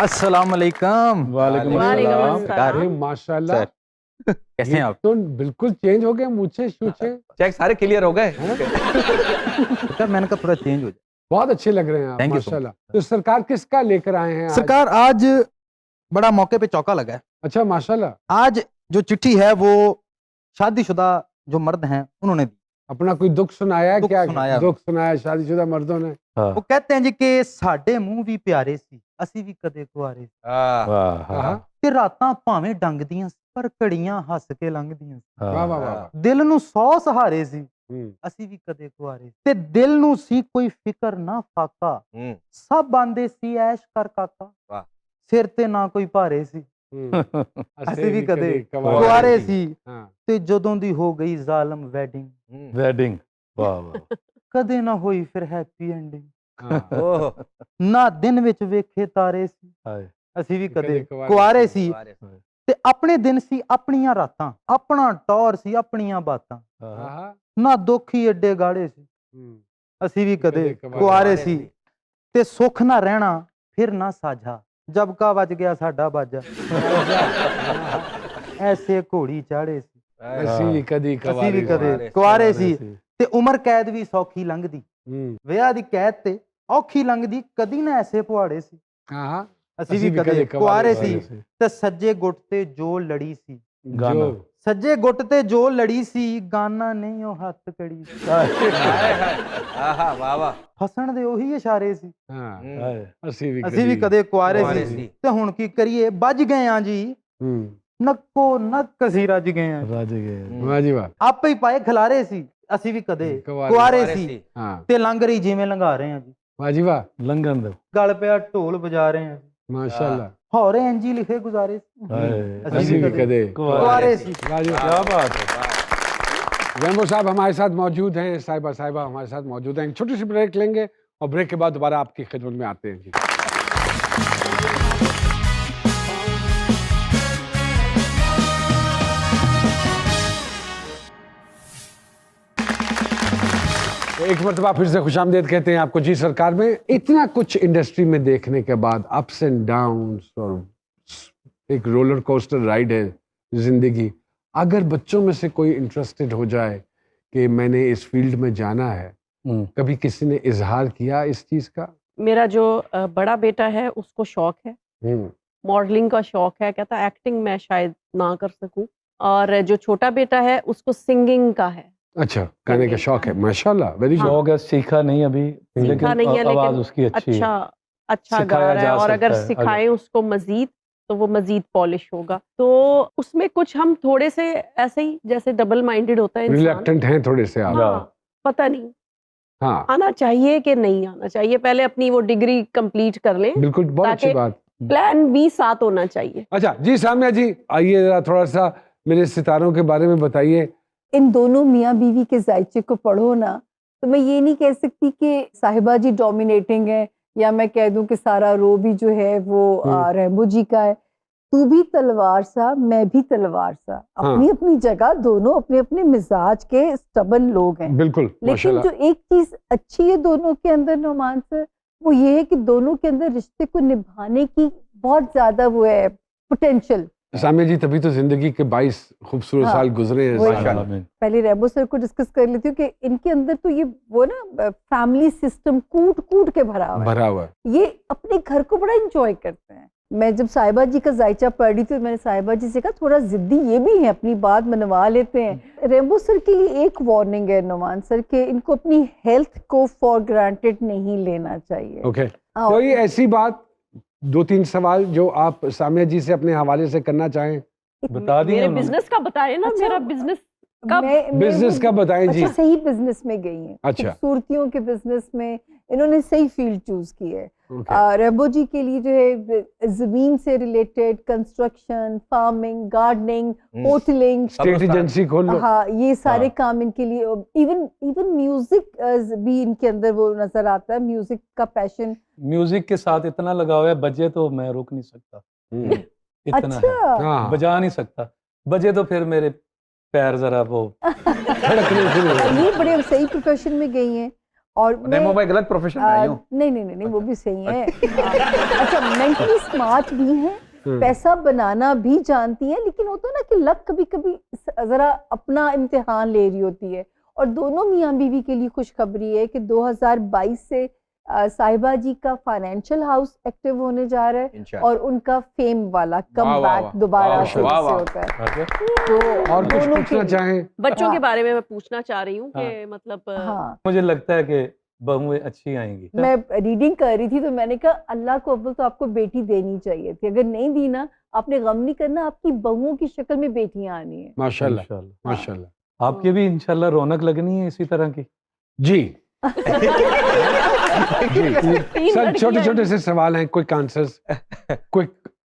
अस्सलाम वालेकुम। वालेकुम वालेकुम अस्सलाम। अस्सलाम। अरे माशाल्लाह, सर, कैसे हैं आप? तो बिल्कुल चेंज हो गए, मूछे शूछे चेक सारे क्लियर हो गए। सर मैंने कहा थोड़ा चेंज हो जाए। बहुत अच्छे लग रहे हैं आप, Thank you so माशाल्लाह। तो सरकार किसका लेकर आए हैं आज? सरकार आज बड़ा मौके पे चौका लगा है। अच्छा माशाल्लाह। आज जो चिट्ठी है वो शादीशुदा जो मर्द हैं उन्होंने दी। अपना कोई दुख सुनाया है? दुख क्या सुनाया। दुख सुनाया शादीशुदा मर्दों ने? हाँ। वो कहते हैं जी कि ਸਾਡੇ ਮੂੰਹ ਵੀ ਪਿਆਰੇ ਸੀ ਅਸੀਂ ਵੀ ਕਦੇ ਕੁਆਰੇ ਸੀ हाँ, वाह, हाँ, हाँ, ਤੇ ਰਾਤਾਂ ਭਾਵੇਂ ਡੰਗਦੀਆਂ ਸੀ, ਪਰ ਘੜੀਆਂ ਹੱਸ ਕੇ ਲੰਘਦੀਆਂ ਸੀ। वाह हाँ। वाह वाह वाह। ਦਿਲ ਨੂੰ 100 ਸਹਾਰੇ ਸੀ हम्म, ਅਸੀਂ ਵੀ ਕਦੇ ਕੁਆਰੇ ਸੀ। ਤੇ ਦਿਲ ਨੂੰ ਸੀ ਕੋਈ ਫਿਕਰ ਨਾ ਫਾਕਾ हम्म, ਸਭ ਆਂਦੇ ਸੀ ਐਸ਼ ਕਰ ਕਾਕਾ ਵਾਹ। ਸਿਰ ਤੇ ਨਾ ਕੋਈ ਭਾਰੇ ਸੀ हम्म। ਅਸੀਂ ਵੀ ਕਦੇ कवारे ਕੁਆਰੇ थी। ਸੀ हाँ, ਤੇ ਜਦੋਂ ਦੀ ਹੋ ਗਈ ਜ਼ਾਲਮ ਵੈਡਿੰਗ हम्म। वेडिंग। वाह वाह। ਕਦੇ ਨਾ ਹੋਈ ਫਿਰ ਹੈਪੀ ਐਂਡਿੰਗ हाँ। ओह, ਨਾ ਦਿਨ ਵਿੱਚ ਵੇਖੇ ਤਾਰੇ ਸੀ हाय। ਅਸੀਂ ਵੀ ਕਦੇ ਕਦੇ ਕੁਆਰੇ ਕੁਆਰੇ ਸੀ। ਸੀ ਤੇ ਆਪਣੇ ਦਿਨ ਸੀ ਆਪਣੀਆਂ ਰਾਤਾਂ ਆਪਣਾ ਟੌਰ ਸੀ ਆਪਣੀਆਂ ਬਾਤਾਂ हाँ। हाँ, ਨਾ ਦੁੱਖ ਹੀ ਏਡੇ ਗਾੜੇ ਸੀ हम्म, ਅਸੀਂ ਵੀ ਕਦੇ ਕੁਆਰੇ ਕੁਆਰੇ ਸੀ ਤੇ ਸੁੱਖ ਨਾ ਰਹਿਣਾ ਫਿਰ ਨਾ ਸਾਝਾ ਜਬ ਕਾ ਵੱਜ ਗਿਆ ਸਾਡਾ ਬਾਜਾ ਐਸੇ ਘੋੜੀ ਚਾੜੇ ਸੀ ਅਸੀਂ ਵੀ ਕਦੀ ਅਸੀਂ ਵੀ ਕਵਾਰੇ ਕਦੇ ਕੁਆਰੇ ਸੀ ਤੇ ਉਮਰ ਕੈਦ ਵੀ ਸੌਖੀ ਲੰਘਦੀ ਹੂੰ, ਵਿਆਹ ਦੀ ਕੈਦ ਤੇ ਔਖੀ ਲੰਘਦੀ ਕਦੀ ਨਾ ਐਸੇ ਪੁਹਾੜੇ ਸੀ ਹਾਂ ਹਾਂ। ਅਸੀਂ ਵੀ ਕਦੇ ਕੁਆਰੇ ਸੀ ਸੀ। ਤੇ ਸੱਜੇ ਗੁੱਟ ਤੇ ਜੋ ਲੜੀ ਸੀ गाना। ਜੋ ਸੱਜੇ ਗੁੱਟ ਤੇ ਜੋ ਲੜੀ ਸੀ ਗਾਨਾ ਨਹੀਂ ਉਹ ਹੱਥ ਕੜੀ ਸੀ आहा, वाह वाह। ਫਸਣ ਦੇ ਉਹੀ ਇਸ਼ਾਰੇ ਸੀ ਹਾਂ, हम्म, हाय। ਅਸੀਂ ਵੀ ਕਦੇ ਕੁਆਰੇ कुआरे ਸੀ सी। ਤੇ ਹੁਣ ਕੀ ਕਰੀਏ ਵੱਜ ਗਏ ਆਂ ਜੀ ਹੂੰ, ਨੱਕੋ ਨੱਕ ਅਸੀਂ ਰੱਜ ਗਏ ਆਂ राज गए। हम्म, ਵਾਹ ਜੀ ਵਾਹ। ਆਪੇ ਹੀ ਪਾਏ ਖਿਲਾਰੇ ਸੀ ਅਸੀਂ ਵੀ ਕਦੇ ਕੁਆਰੇ ਕੁਆਰੇ कुआरे ਸੀ सी। ਹਾਂ, ਤੇ ਲੰਘ ਰਹੀ ਜਿਵੇਂ ਲੰਘਾ ਰਹੇ ਆਂ ਜੀ लंगन दो। ਗਲ ਪਿਆ ਢੋਲ ਵਜਾ ਰਹੇ ਆਂ ਜੀ माशाल्लाह। हौरे इंजी लिखे गुजारिश हाय, ਅਸੀਂ ਵੀ ਕਦੇ गुजारिश क्या बात है। रैम्बो साहब हमारे साथ मौजूद हैं, साहिबा साहिबा हमारे साथ मौजूद हैं। एक छोटी सी ब्रेक लेंगे और ब्रेक के बाद दोबारा आपकी खिदमत में आते हैं जी। एक मरतबा फिर से खुशामदीद कहते हैं आपको जी सरकार में। इतना कुछ इंडस्ट्री में देखने के बाद अप्स एंड डाउन्स और एक रोलर कोस्टर राइड है जिंदगी। अगर बच्चों में से कोई इंटरेस्टेड हो जाए कि मैंने इस फील्ड में जाना है, कभी किसी ने इजहार किया इस चीज का? मेरा जो बड़ा बेटा है उसको शौक है, मॉडलिंग का शौक है, कहता एक्टिंग मैं शायद ना कर सकूं। और जो छोटा बेटा है उसको सिंगिंग का है। अच्छा, गाने का शौक है, माशाल्लाह, वेरी गुड। शौक है, सीखा नहीं अभी, सीखा नहीं है, आवाज लेकिन उसकी अच्छी है। अच्छा गा सिखाया रहा है, जा और अगर सकता है, सिखाएं उसको मजीद तो वो मजीद पॉलिश होगा। तो उसमें कुछ हम थोड़े से ऐसे ही जैसे डबल माइंडेड होता है इंसान। रिलक्टेंट हैं थोड़े से आप? हाँ, पता नहीं हाँ, आना चाहिए कि नहीं आना चाहिए, पहले अपनी वो डिग्री कंप्लीट कर लें। बिल्कुल, बहुत अच्छी ताकि बात। प्लान बी साथ होना चाहिए। अच्छा जी, सामिया जी आइए जरा थोड़ा सा मेरे सितारों के बारे में बताइए। इन दोनों मियाँ बीवी के जायचे को पढ़ो ना, तो मैं ये नहीं कह सकती कि साहिबा जी डोमिनेटिंग है, या मैं कह दूं कि सारा रो भी जो है वो रैम्बो जी का है। तू भी तलवार सा, मैं भी तलवार सा, अपनी अपनी जगह दोनों अपने अपने मिजाज के स्टबन लोग हैं। बिल्कुल, लेकिन माशाल्लाह। जो एक चीज अच्छी है दोनों के अंदर नोमान सर, वो ये है कि दोनों के अंदर रिश्ते को निभाने की बहुत ज्यादा वो है पोटेंशियल। सामिया जी, तभी तो जिंदगी के 22 खूबसूरत साल गुजरे हैं। वही। माशाल्लाह। पहले रैम्बो सर को डिस्कस कर लेती हूँ कि इनके अंदर तो ये वो ना फैमिली सिस्टम कूट कूट के भरा हुआ है। भरा हुआ है। ये अपने घर को बड़ा एंजॉय करते हैं। मैं जब साहिबा जी का जायचा पढ़ रही थी तो मैंने साहिबा जी से कहा थोड़ा जिद्दी ये भी है, अपनी बात मनवा लेते हैं। रैम्बो सर के लिए एक वार्निंग है नोमान सर के इनको अपनी हेल्थ को फॉर ग्रांटेड नहीं लेना चाहिए। ओके, हाँ, कोई ऐसी बात, 2-3 सवाल जो आप सामिया जी से अपने हवाले से करना चाहें? बता दिए मेरे उन्होंने। बिजनेस का बताएं ना। अच्छा, मेरा बिजनेस कब बिजनेस का बताएं जी। अच्छा, सही बिजनेस में गई हैं। अच्छा। खूबसूरतियों के बिजनेस में इन्होंने सही फील्ड चूज की है। ओके। रैम्बो जी के लिए जो है जमीन से related construction, farming, gardening, होटलिंग, state agency खोल लो। हाँ, ये सारे हाँ। काम इनके लिए। इवन इवन म्यूजिक भी इनके अंदर वो नजर आता है, म्यूजिक का पैशन। म्यूजिक के साथ इतना लगाव है, बजे तो मैं रुक नहीं सकता, इतना है, अच्छा, हाँ, बजा नहीं सकता। बजे तो फिर मेरे पैर जरा वो धड़कने शुरू हो गए। ये बड़े सही प्रोफेशन में गई हैं। और रेमो भाई गलत प्रोफेशन में आई हूँ। नहीं, वो भी सही है। अच्छा, मेंटली स्मार्ट भी हैं, पैसा बनाना भी जानती हैं, लेकिन होता है ना कि लक कभी कभी जरा अपना इम्तिहान ले रही होती है। और दोनों मियाँ बीवी के लिए खुशखबरी है कि 2022 से साहिबा जी का फाइनेंशियल हाउस एक्टिव होने जा रहा है इंशाल्लाह। और उनका फेम वाला कम वाह, वाह, बैक दोबारा वाह, से वाह, वाह। होता है। आगे। तो और कुछ दोनों पूछना के- चाहें? बच्चों के हाँ। बारे में मैं पूछना चाह रही हूँ कि मतलब हाँ, मुझे लगता है कि बहुएं अच्छी आएंगी। मैं रीडिंग कर रही थी तो मैंने कहा अल्लाह को अव्वल तो आपको बेटी देनी चाहिए थी, अगर नहीं दी ना आपने गम नहीं करना, आपकी बहुओं की शक्ल में बेटियां आनी है। माशाल्लाह, इंशाल्लाह। माशाल्लाह। आपकी भी इंशाल्लाह रौनक लगनी है इसी तरह की। जी जी, तीन सर लड़कियां छोटे हैं। छोटे से सवाल हैं, क्विक आंसर्स, क्विक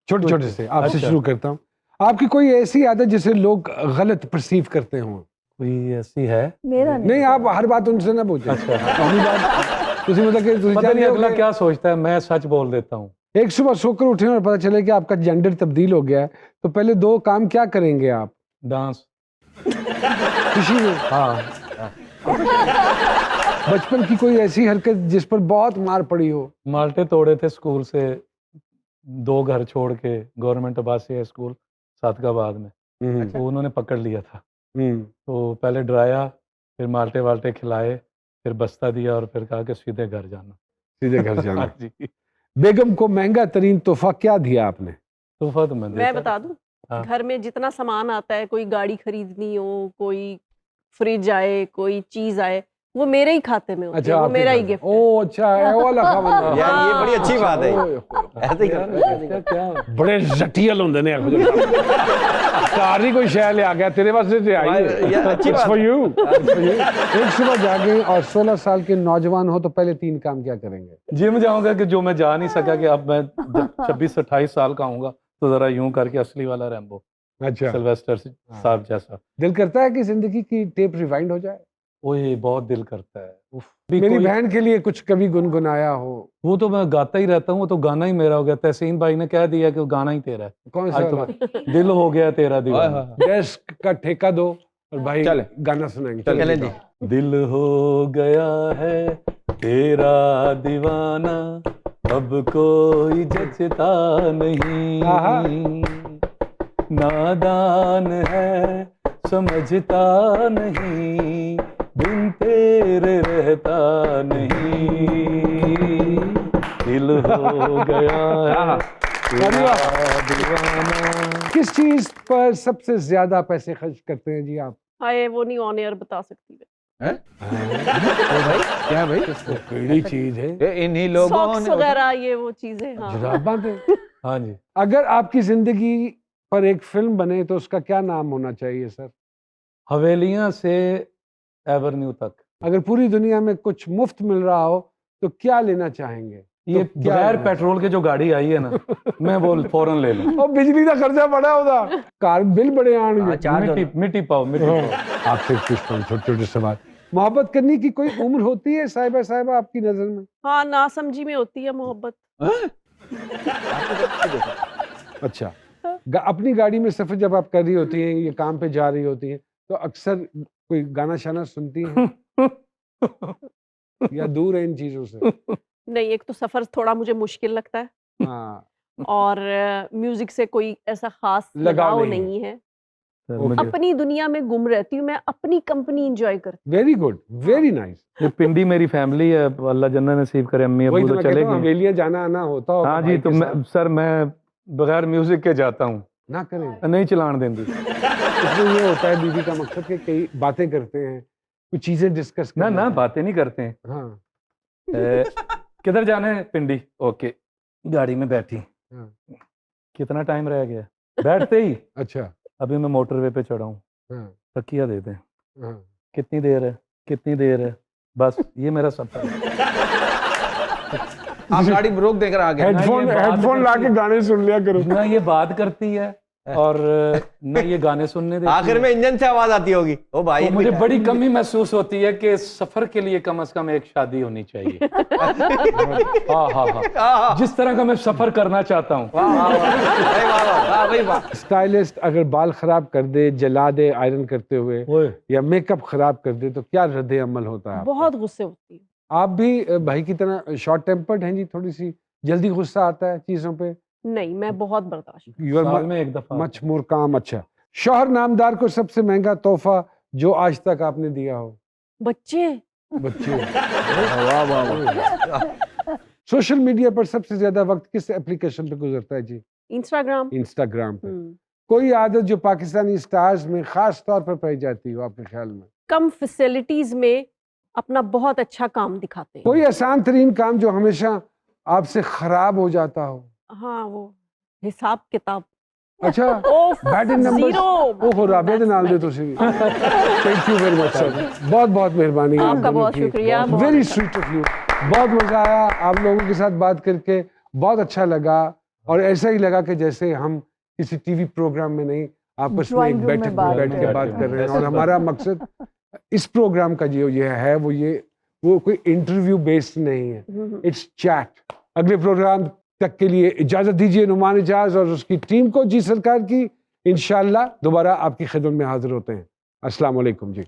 छोटे छोटे से। आपसे अच्छा। शुरू करता हूँ। आपकी कोई ऐसी आदत जिसे लोग गलत परसीव करते हों? कोई ऐसी है? मेरा नहीं, आप हर बात उनसे ना पूछें। अच्छा। पहली बात तुसी मतलब कि तुसी पता नहीं जानते हो अगला कि क्या सोचता है, मैं सच बोल देता हूँ। एक सुबह सोकर उठे और पता चले कि आपका जेंडर तब्दील हो गया है, तो पहले 2 काम क्या करेंगे आप? डांस। खुशी में हाँ, बचपन की कोई ऐसी हरकत जिस पर बहुत मार पड़ी हो? माल्टे तोड़े थे स्कूल से, 2 घर छोड़ के, गवर्नमेंट आवासीय स्कूल सादकाबाद में। तो उन्होंने पकड़ लिया था, तो पहले डराया, फिर माल्टे वाल्टे खिलाए, फिर बस्ता दिया और फिर कहा कि सीधे घर जाना। सीधे घर जाना। हाँ जी। बेगम को महंगा तरीन तोहफा क्या दिया आपने? तोहफा तो मैं मैं देता बता दूं, हाँ। घर में जितना सामान आता है, कोई गाड़ी खरीदनी हो, कोई फ्रिज आए, कोई चीज आए, वो मेरे ही खाते में होती अच्छा, है, वो आपके मेरा ही घर में। गिफ्ट है। ओ अच्छा, ये वाला खाना। यार ये बड़ी अच्छी बात है, ओए, ओए, ऐसे ही करते हैं। क्या बड़े जटियल होंदे ने ਇਹੋ ਜਿਹੇ कार ही कोई शय ले आ गया तेरे वास्ते ते आई है। यार, अच्छी बात फॉर है। यू। एक सुबह जागे और 16 साल के नौजवान हो तो पहले 3 काम क्या करेंगे? जिम जाऊंगा कि जो मैं जा नहीं सका, कि अब मैं जब 26-28 साल का हूँगा तो जरा यूं करके असली वाला रैम्बो, अच्छा, सिल्वेस्टर साहब जैसा। दिल करता है कि जिंदगी की टेप रिवाइंड हो जाए? ओए बहुत दिल करता है। उफ, भी मेरी कोई- बहन के लिए कुछ कभी गुनगुनाया हो? वो तो मैं गाता ही रहता हूँ, वो तो गाना ही मेरा हो गया। तहसीन भाई ने कह दिया कि वो गाना ही तेरा है। कौन सा आज तो वाला? दिल हो गया तेरा दीवाना। डेस्क का ठेका दो और भाई चले। गाना सुनाएंगे। चलें जी। दिल हो गया है तेरा दीवाना, अब कोई जचता आहा। नहीं, नादान है समझता नहीं, बिन तेरे रहता नहीं, दिल हो गया है तेरा दीवाना। किस चीज पर सबसे ज्यादा पैसे खर्च करते हैं जी आप? हाय, वो नहीं ऑन एयर बता सकती मैं। क्या है भाई? केड़ी चीज है? इन्हीं लोगों सॉक्स ने वगैरह, ये वो चीजें। हाँ, जुराबां पे? हाँ जी। अगर आपकी जिंदगी पर एक फिल्म बने तो उसका क्या नाम होना चाहिए सर? हवेलियां से एवेन्यू तक। अगर पूरी दुनिया में कुछ मुफ्त मिल रहा हो तो क्या लेना चाहेंगे? ये तो क्या बगैर लेना पेट्रोल के जो गाड़ी आई है ना, मैं वो फौरन ले लूं। और बिजली का खर्चा बड़ा होता, कार बिल बड़े आने। हाँ, चार्ज मिट्टी मिट्टी पाओ, मिट्टी पाओ। आपसे पूछता हूँ छोटे छोटे सवाल। मोहब्बत करने की कोई उम्र होती है साहिबा साहिबा आपकी नजर में? हाँ, नासमझी में होती है मोहब्बत। अच्छा, अपनी गाड़ी में सफर जब आप कर रही होती हैं या काम पे जा रही होती हैं तो अक्सर कोई गाना शाना सुनती हैं या दूर है इन चीजों से? नहीं, एक तो सफर थोड़ा मुझे मुश्किल लगता है, हाँ, और म्यूजिक से कोई ऐसा खास लगाव लगाव नहीं नहीं है। मुझे अपनी दुनिया में गुम रहती हूँ, मैं अपनी कंपनी एंजॉय करती वेरी गुड, वेरी नाइस। ये पिंडी मेरी फैमिली है, अल्लाह जन्नत नसीब करे। अम्मी वही अब्बू तो तो मैं चले कहता हूँ, गए। हवेलियां जाना आना होता हो हाँ जी, तो मैं सर मैं बगैर म्यूजिक के जाता हूँ, ना करें। नहीं चलान देंदी। इसमें ये होता है बीवी का मकसद कि कई बातें करते हैं, कुछ चीजें डिस्कस ना करते ना हैं। बातें नहीं करते हैं। हाँ किधर जाना है? पिंडी। ओके, गाड़ी में बैठी। हाँ। कितना टाइम रह गया? बैठते ही अच्छा। अभी मैं मोटरवे पे चढ़ा हूँ, हाँ, तकिया दे दें। हाँ। कितनी देर है, कितनी देर है, बस ये मेरा सफर है। आप गाड़ी रोक देकर आ गए। हेडफोन ये बात हेडफोन ला के करती- गाने सुन लिया करो। ना ये बात करती है और न ये गाने सुनने देती आखिर है। में इंजन से आवाज आती होगी, ओ भाई। तो मुझे बड़ी कमी महसूस होती है कि सफर के लिए कम से कम एक शादी होनी चाहिए। हाँ हाँ हाँ, जिस तरह का मैं सफर करना चाहता हूँ। भाई वाह। स्टाइलिस्ट अगर बाल खराब कर दे, जला दे आयरन करते हुए, ओए, या मेकअप खराब कर दे तो क्या रद्द अमल होता है हूँ। आपका? बहुत गुस्से होती है। आप भी भाई की तरह शॉर्ट टेम्पर्ड हैं जी? थोड़ी सी जल्दी गुस्सा आता है चीजों पे? नहीं, मैं बहुत बर्दाश्त। यू आर साल में एक दफा। मच मोर काम। अच्छा, शौहर नामदार को सबसे महंगा तोहफा जो आज तक आपने दिया हो? बच्चे। बच्चे। वाह वाह वाह। सोशल मीडिया पर सबसे ज्यादा वक्त किस एप्लीकेशन पे गुजरता है जी? इंस्टाग्राम। इंस्टाग्राम पे। कोई आदत जो पाकिस्तानी स्टार्स में खास तौर पर पाई जाती हो आपके ख्याल में? कम फैसिलिटीज में अपना बहुत अच्छा काम दिखाते हैं। कोई आसान तरीन काम जो हमेशा आपसे खराब हो जाता हो? हाँ, वो हिसाब किताब। अच्छा, ओफ, बैड इन नंबर्स। zero। ओहो राबिया दे नाल दे तुसी। Thank you very much sir, बहुत बहुत मेहरबानी आप आपका दोनों बहुत की। शुक्रिया, बहुत वेरी अच्छा। Sweet of you. बहुत मजा आया आप लोगों के साथ बात करके, बहुत अच्छा लगा। और ऐसा ही लगा कि जैसे हम किसी टीवी प्रोग्राम में नहीं, आपस में Drawing एक room बैठक में में बात बैठ के कर बात रहे कर हैं। रहे हैं। और हमारा मकसद इस प्रोग्राम का जो ये है वो कोई इंटरव्यू बेस्ड नहीं है, इट्स चैट। अगले प्रोग्राम तक के लिए इजाजत दीजिए नुमान इजाज और उसकी टीम को। जी सरकार की इंशाल्लाह दोबारा आपकी खिदमत में हाजिर होते हैं। अस्सलाम वालेकुम जी।